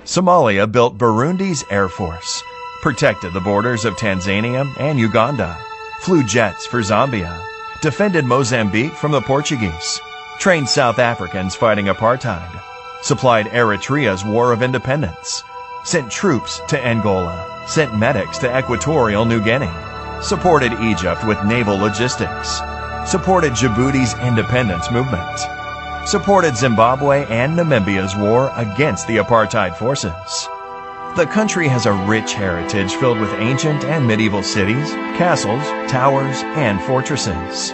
Somalia built Burundi's air force, protected the borders of Tanzania and Uganda, flew jets for Zambia, defended Mozambique from the Portuguese, trained South Africans fighting apartheid, supplied Eritrea's War of Independence, sent troops to Angola, sent medics to Equatorial New Guinea, supported Egypt with naval logistics, supported Djibouti's independence movement, supported Zimbabwe and Namibia's war against the apartheid forces. The country has a rich heritage filled with ancient and medieval cities, castles, towers, and fortresses.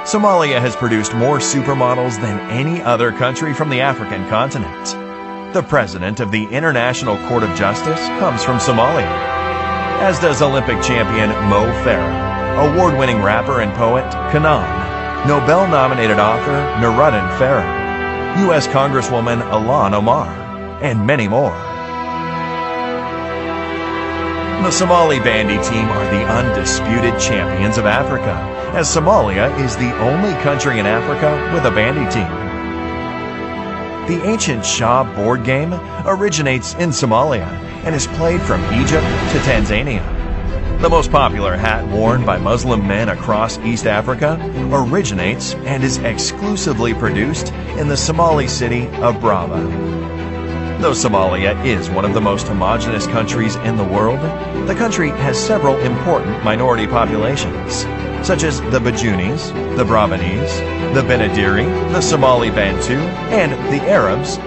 Somalia has produced more supermodels than any other country from the African continent. The president of the International Court of Justice comes from Somalia, as does Olympic champion Mo Farah, award-winning rapper and poet Kanan, Nobel-nominated author Nuruddin Farah, U.S. Congresswoman Ilhan Omar, and many more. The Somali bandy team are the undisputed champions of Africa, as Somalia is the only country in Africa with a bandy team. The ancient Shah board game originates in Somalia and is played from Egypt to Tanzania. The most popular hat worn by Muslim men across East Africa originates and is exclusively produced in the Somali city of Brava. Though Somalia is one of the most homogeneous countries in the world, the country has several important minority populations, such as the Bajunis, the Brabanese, the Benadiri, the Somali Bantu, and the Arabs.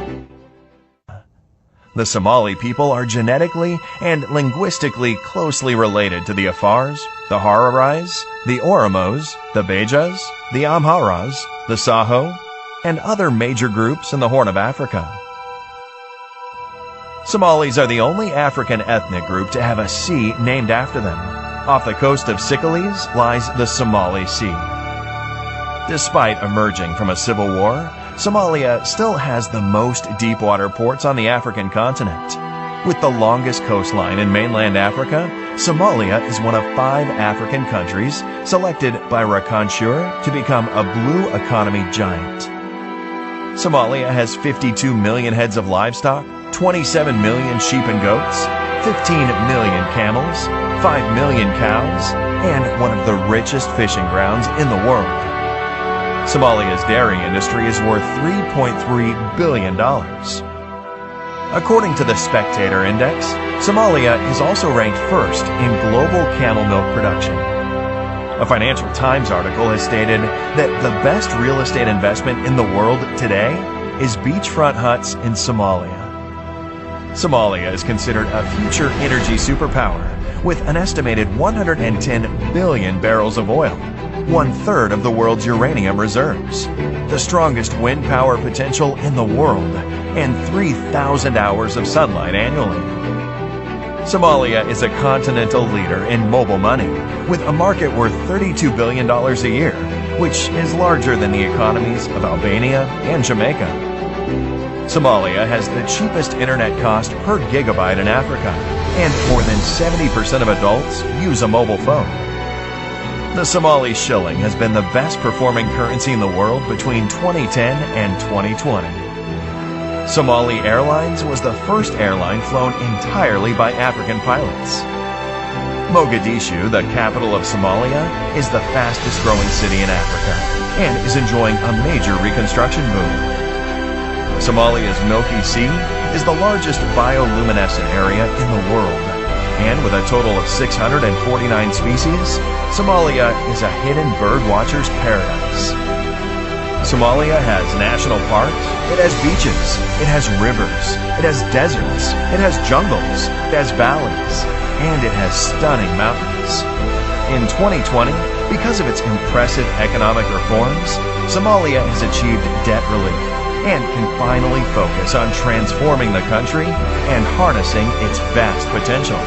The Somali people are genetically and linguistically closely related to the Afars, the Hararais, the Oromos, the Bejas, the Amharas, the Saho, and other major groups in the Horn of Africa. Somalis are the only African ethnic group to have a sea named after them. Off the coast of Sicily lies the Somali Sea. Despite emerging from a civil war, Somalia still has the most deep-water ports on the African continent. With the longest coastline in mainland Africa, Somalia is one of 5 African countries selected by Rakanshur to become a blue economy giant. Somalia has 52 million heads of livestock, 27 million sheep and goats, 15 million camels, 5 million cows, and one of the richest fishing grounds in the world. Somalia's dairy industry is worth $3.3 billion. According to the Spectator Index, Somalia is also ranked first in global camel milk production. A Financial Times article has stated that the best real estate investment in the world today is beachfront huts in Somalia. Somalia is considered a future energy superpower with an estimated 110 billion barrels of oil, 1/3 of the world's uranium reserves, the strongest wind power potential in the world, and 3,000 hours of sunlight annually. Somalia is a continental leader in mobile money, with a market worth $32 billion a year, which is larger than the economies of Albania and Jamaica. Somalia has the cheapest internet cost per gigabyte in Africa, and more than 70% of adults use a mobile phone. The Somali shilling has been the best performing currency in the world between 2010 and 2020. Somali Airlines was the first airline flown entirely by African pilots. Mogadishu, the capital of Somalia, is the fastest growing city in Africa and is enjoying a major reconstruction boom. Somalia's Milky Sea is the largest bioluminescent area in the world, and with a total of 649 species, Somalia is a hidden birdwatcher's paradise. Somalia has national parks, it has beaches, it has rivers, it has deserts, it has jungles, it has valleys, and it has stunning mountains. In 2020, because of its impressive economic reforms, Somalia has achieved debt relief and can finally focus on transforming the country and harnessing its vast potential.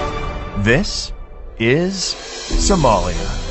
This is Somalia.